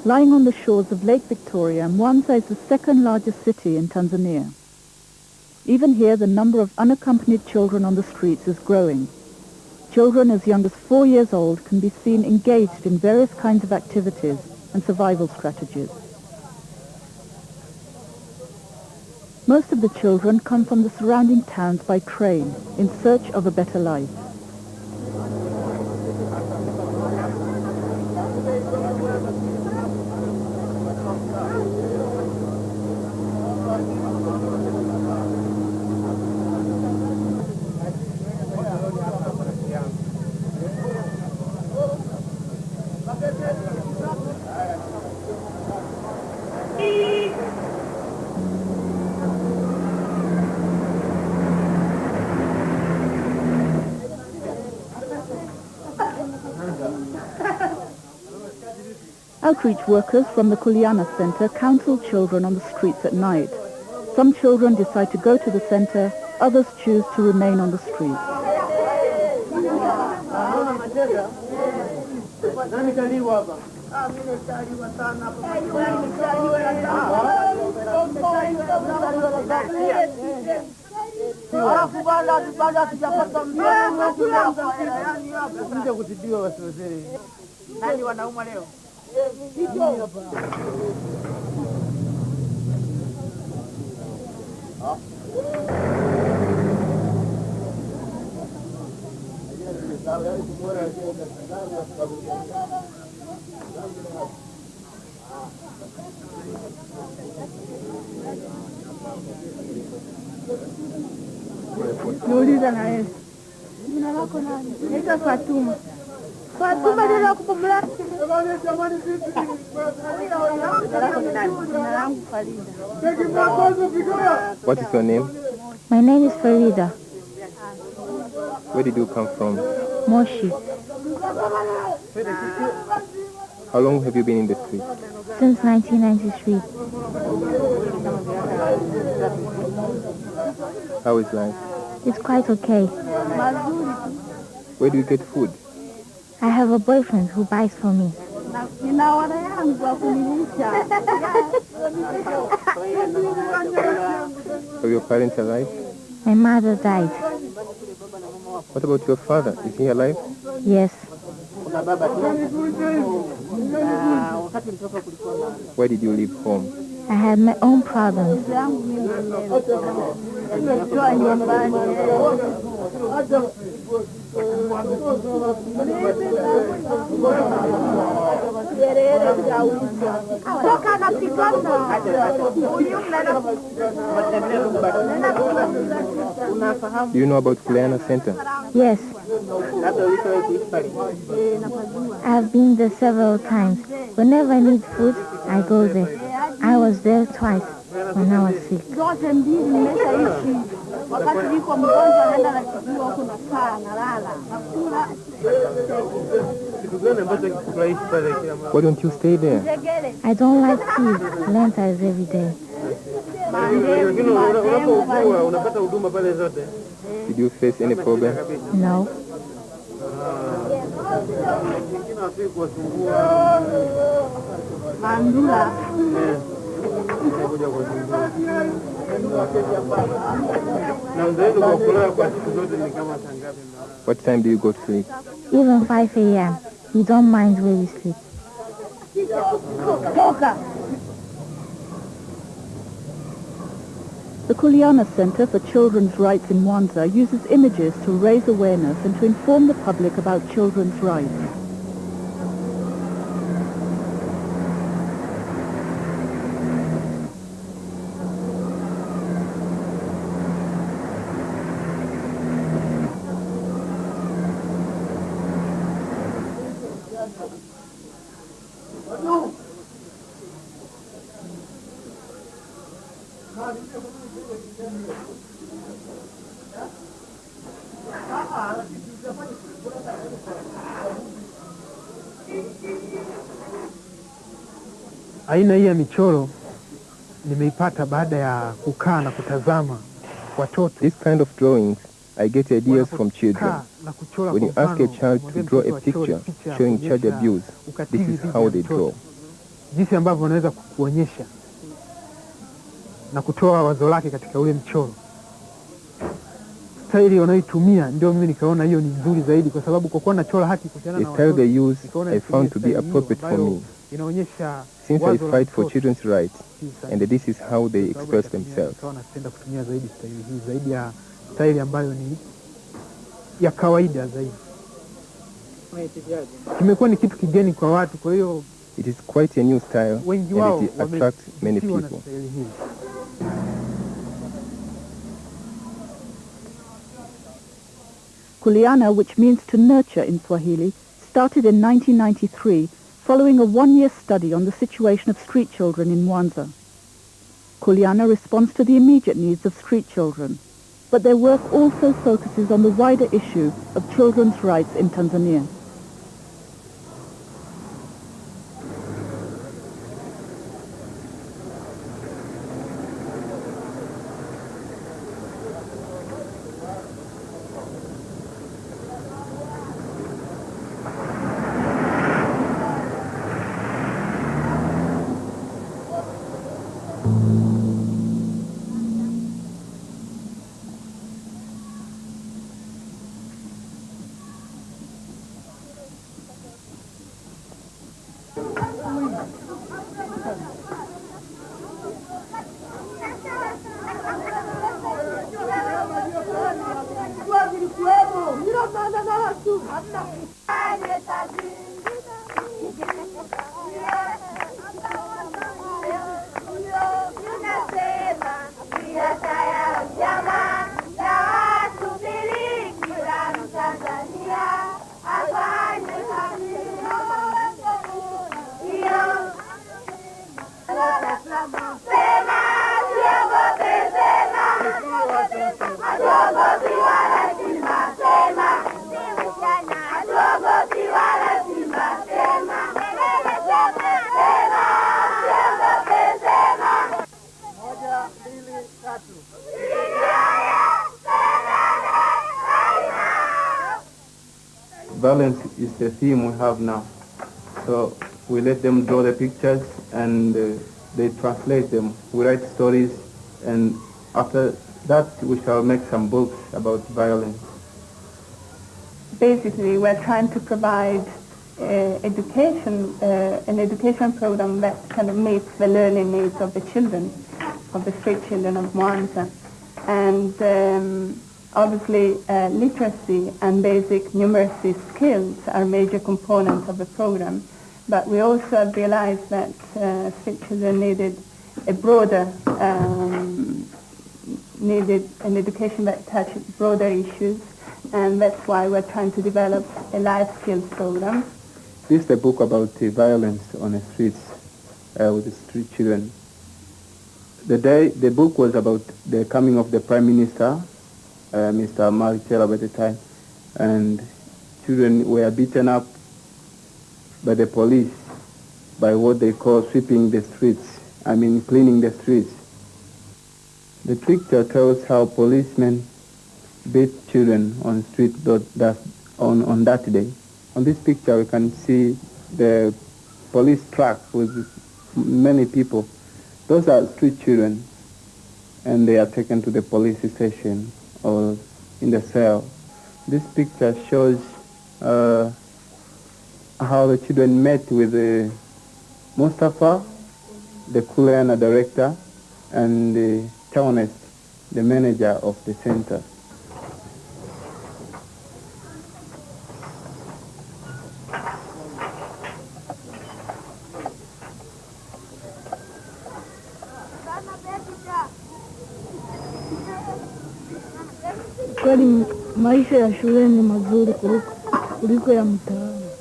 Lying on the shores of Lake Victoria, Mwanza is the second largest city in Tanzania. Even here, the number of unaccompanied children on the streets is growing. Children as young as 4 years old can be seen engaged in various kinds of activities and survival strategies. Most of the children come from the surrounding towns by train in search of a better life. Outreach workers from the Kuleana Center counsel children on the streets at night. Some children decide to go to the center, others choose to remain on the street. Nauliza na yeye. Jina lako nani? Naitwa Fatuma. Fatuma ndio nakupumla. What is your name? My name is Farida. Where did you come from? Moshi. How long have you been in the street? Since 1993. How is life? It's quite okay. Where do you get food? I have a boyfriend who buys for me. Are your parents alive? My mother died. What about your father? Is he alive? Yes. Why did you leave home? I had my own problems. Do you know about Kuleana Center? Yes. I've been there several times. Whenever I need food, I go there. I was there twice when I was sick. Why don't you stay there? I don't like tea. Lenta is every day. Did you face any problem? No. What time do you go to sleep? Even 5 a.m. He don't mind where we sleep. The Kuleana Center for Children's Rights in Mwanza uses images to raise awareness and to inform the public about children's rights. Aina hii ya michoro nimeipata baada ya kukaa na kutazama watoto. This kind of drawings, I get ideas from children. When you ask a child to draw a picture showing child abuse, this is how they draw. jinsi ambavyo wanaweza kuonyesha na kutoa wazo lake katika ule mchoro. Staili wanayoitumia ndio mimi nikaona hiyo ni nzuri zaidi, kwa sababu kwa kuwa nachora haki kuhusiana na watoto, the style they use I found to be appropriate for me, inaonyesha since I fight for children's rights, and this is how they express themselves. Napenda kutumia zaidi staili hii, zaidi ya staili ambayo ni ya kawaida zaidi. Kimekuwa ni kitu kigeni kwa watu, kwa hiyo it is quite a new style wengi wao and it attracts many people. Kuleana, which means to nurture in Swahili, started in 1993 following a one-year study on the situation of street children in Mwanza. Kuleana responds to the immediate needs of street children, but their work also focuses on the wider issue of children's rights in Tanzania. Violence is the theme we have now. So we let them draw the pictures and they translate them. We write stories, and after that we shall make some books about violence. Basically, we're trying to provide an education program that kind of meets the learning needs of the children, of the street children of Mwanza. And obviously, literacy and basic numeracy skills are major components of the program. But we also have realized that street children needed a broader, needed an education that touches broader issues, and that's why we're trying to develop a life skills program. This is a book about violence on the streets with the street children. The book was about the coming of the Prime Minister, Mr. Mark at the time, and children were beaten up by the police by what they call sweeping the streets, cleaning the streets. The picture tells how policemen beat children on street on that day. On this picture we can see the police truck with many people. Those are street children, and they are taken to the police station or in the cell. This picture shows how the children met with Mustafa, the Kuleana director, and the townist, the manager of the center.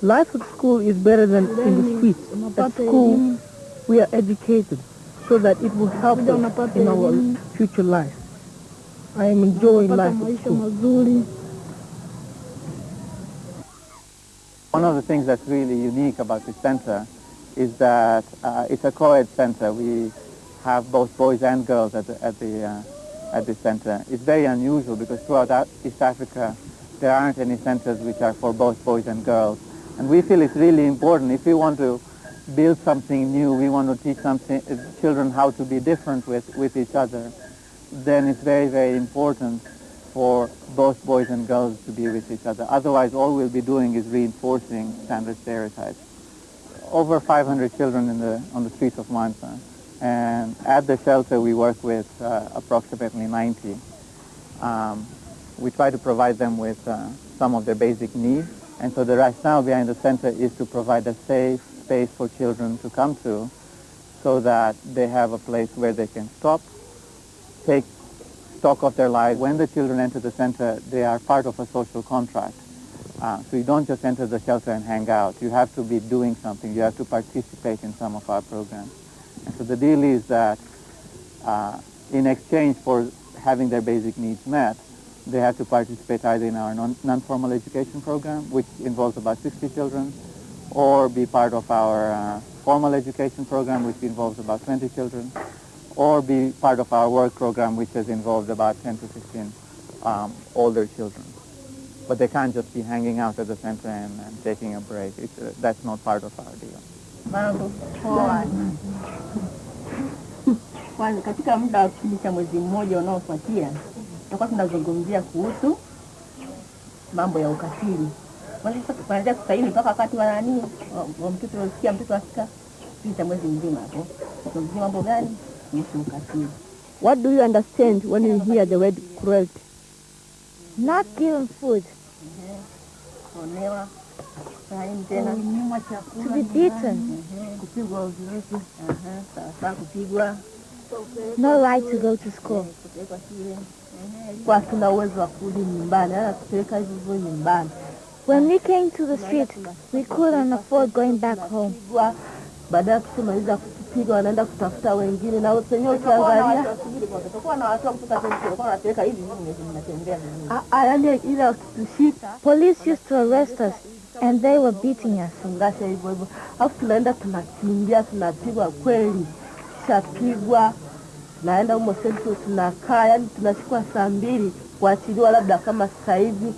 Life at school is better than in the streets. At school, we are educated so that it will help us in our future life. I am enjoying life at school. One of the things that's really unique about this center is that it's a co-ed center. We have both boys and girls at this center. It's very unusual because throughout East Africa there aren't any centers which are for both boys and girls. And we feel it's really important if we want to build something new, we want to teach children how to be different with each other, then it's very, very important for both boys and girls to be with each other. Otherwise, all we'll be doing is reinforcing standard stereotypes. Over 500 children on the streets of Mwanza, and at the shelter we work with approximately 90. We try to provide them with some of their basic needs, and so the rationale behind the center is to provide a safe space for children to come to so that they have a place where they can stop, take stock of their lives. When the children enter the center, they are part of a social contract. So you don't just enter the shelter and hang out. You have to be doing something. You have to participate in some of our programs. And so the deal is that in exchange for having their basic needs met, they have to participate either in our non-formal education program, which involves about 60 children, or be part of our formal education program, which involves about 20 children, or be part of our work program, which has involved about 10 to 15 older children. But they can't just be hanging out at the center and taking a break. That's not part of our deal. Kwanza katika muda wa kipindi cha mwezi mmoja unaofuatia tutakuwa tunazungumzia kuhusu mambo ya ukatili. Kuanzia sasa hivi mpaka wakati wa mtoto unasikia mtoto afika kipindi cha mwezi mzima hapo. Tunazungumzia mambo gani kuhusu ukatili. What do you understand when you hear the word cruelty? Not given food. Kuonewa. To be beaten. Kupigwa uziweke. Sasa kupigwa. No right to go to school. Kwa tuna uwezo wa kurudi nyumbani, kupeleka hivyo nyumbani. When we came to the street, we couldn't afford going back home. Baada ya kumaliza kupiga wanaenda kutafuta wengine na wenyewe ukiangalia police used to arrest us and they were beating us. Fungasha hivyo hivyo. Alafu tunaenda tunakimbia tunapigwa kweli. Shapigwa naenda humo sentro tunakaa, yani tunachukua saa 2 kuachiliwa labda kama sasa hivi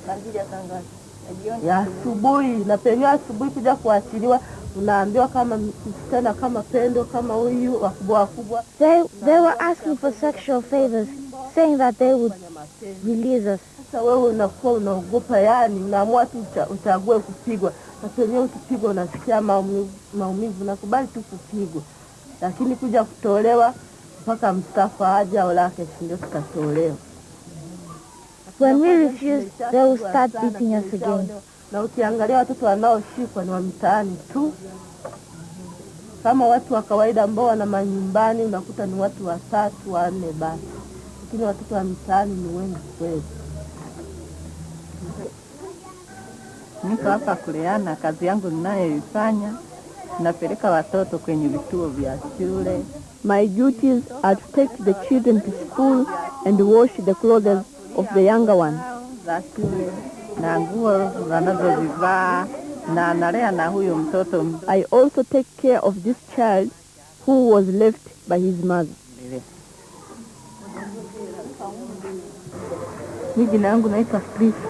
ya asubuhi, na penye asubuhi kuja kuachiliwa unaambiwa kama msichana kama Pendo kama huyu wakubwa. They were asking for sexual favors, saying that they would release us. Sasa wewe unakuwa unaogopa, yani unaamua tu uchague kupigwa. Na penye ukipigwa unasikia maumivu na kubali tu kupigwa. Lakini kuja kutolewa mpaka mstafa aje au lake ndio tutatolewa. When we refused, they will start beating us again. Na ukiangalia watoto wanaoshikwa ni wa mtaani tu. Kama watu wa kawaida ambao wana manyumbani unakuta ni watu 3, 4 basi. Lakini watoto wa mtaani ni wengi kweli. Niko hapa Kuleana, kazi yangu ninayoifanya napeleka watoto kwenye vituo vya shule. My duties are to take the children to school and wash the clothes of the younger ones. Za shule na nguo wanazozivaa na nalea na huyo mtoto. I also take care of this child who was left by his mother.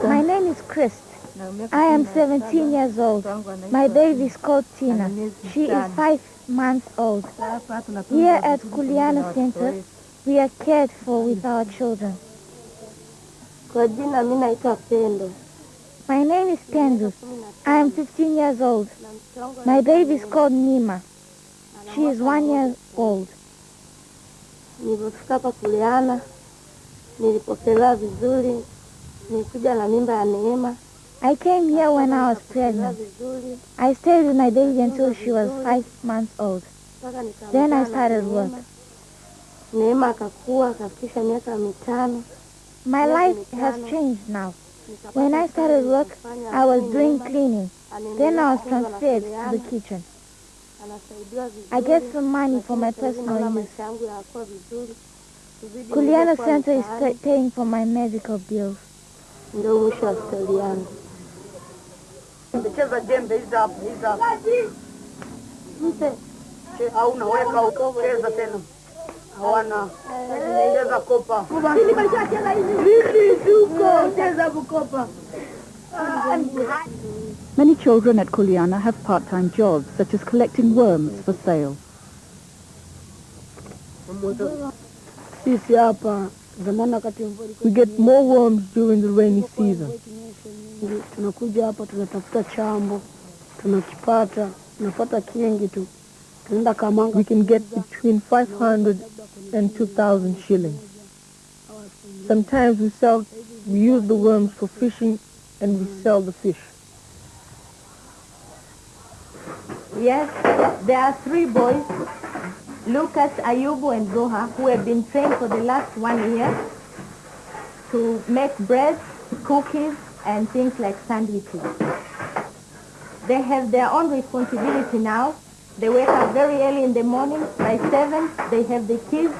My name is Chris. I am 17 years old. My baby is called Tina. She is 5 months old. Here at Kuleana Center, we are cared for with our children. Kwa jina mimi naitwa Pendo. My name is Pendo. I am 15 years old. My baby is called Nima. She is 1 year old. Nilipofika hapa Kuleana, nilipokelewa vizuri. Nilikuja na mimba ya Neema. I came here when I was pregnant. I stayed with my baby until she was 5 months old. Then I started work. Neema akakua, akafikisha miaka 5. My life has changed now. When I started work, I was doing cleaning. Then I was transferred to the kitchen. I get some money for my personal use. Kuleana Center is paying for my medical bills. Ndio mwisho wa story yangu. Cheza jembe hizo hapo. Mpe. Au unaweka huko cheza tena. Hawana. Cheza kopa. Sisi balisha cheza hizi. Vipi tuko cheza bukopa. Many children at Kuleana have part-time jobs, such as collecting worms for sale. Sisi hapa zamani wakati mvua we get more worms during the rainy season. Tunakuja hapa tunatafuta chambo, tunakipata, tunapata kingi tu. Tunaenda Kamanga. We can get between 500 and 2,000 shillings. Sometimes we use the worms for fishing and we sell the fish. Yes, there are 3 boys, Lucas, Ayubu, and Zoha, who have been trained for the last 1 year to make bread, cookies, and things like sandwiches. They have their own responsibility now. They wake up very early in the morning. By 7, they have the keys.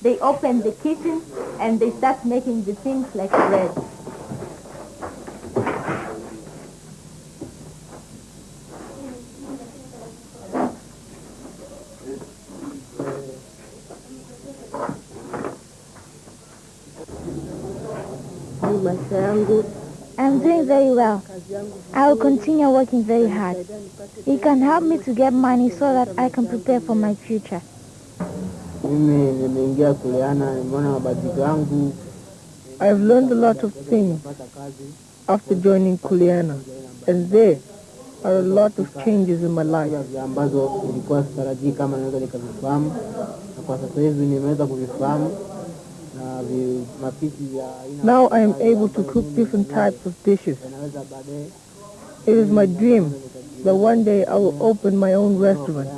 They open the kitchen, and they start making the things like bread. I'm doing very well. I will continue working very hard. It can help me to get money so that I can prepare for my future. I've learned a lot of things after joining Kuleana, and there are a lot of changes in my life. Now I am able to cook different types of dishes. It is my dream that one day I will open my own restaurant,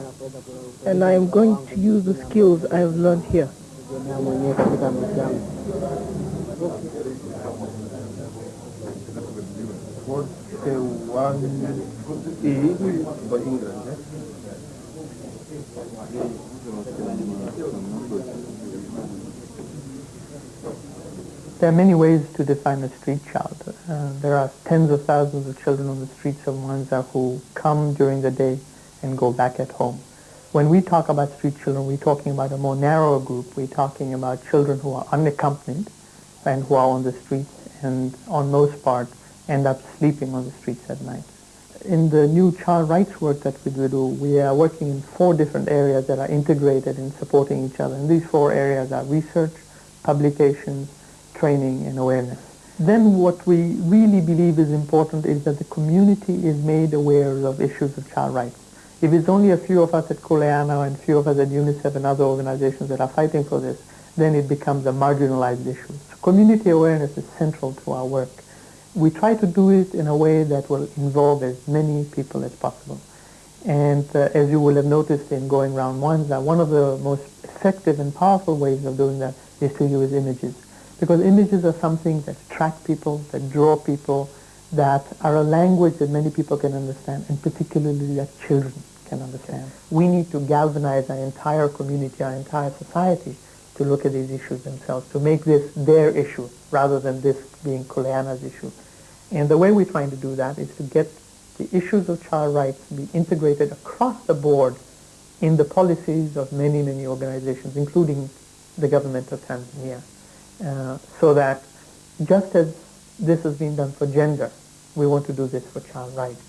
and I am going to use the skills I have learned here. There are many ways to define a street child. There are tens of thousands of children on the streets of Mwanza who come during the day and go back at home. When we talk about street children, we're talking about a more narrow group. We're talking about children who are unaccompanied and who are on the streets and, on most part, end up sleeping on the streets at night. In the new child rights work that we do, we are working in 4 different areas that are integrated in supporting each other. And these 4 areas are research, publications, training, and awareness. Then what we really believe is important is that the community is made aware of issues of child rights. If it's only a few of us at Kuleana and a few of us at UNICEF and other organizations that are fighting for this, then it becomes a marginalized issue. So community awareness is central to our work. We try to do it in a way that will involve as many people as possible. And as you will have noticed in going around Mwanza, one of the most effective and powerful ways of doing that is to use images. Because images are something that attract people, that draw people, that are a language that many people can understand, and particularly that children can understand. We need to galvanize our entire community, our entire society, to look at these issues themselves, to make this their issue, rather than this being Kuleana's issue. And the way we're trying to do that is to get the issues of child rights to be integrated across the board in the policies of many, many organizations, including the government of Tanzania. So that just as this has been done for gender, we want to do this for child rights.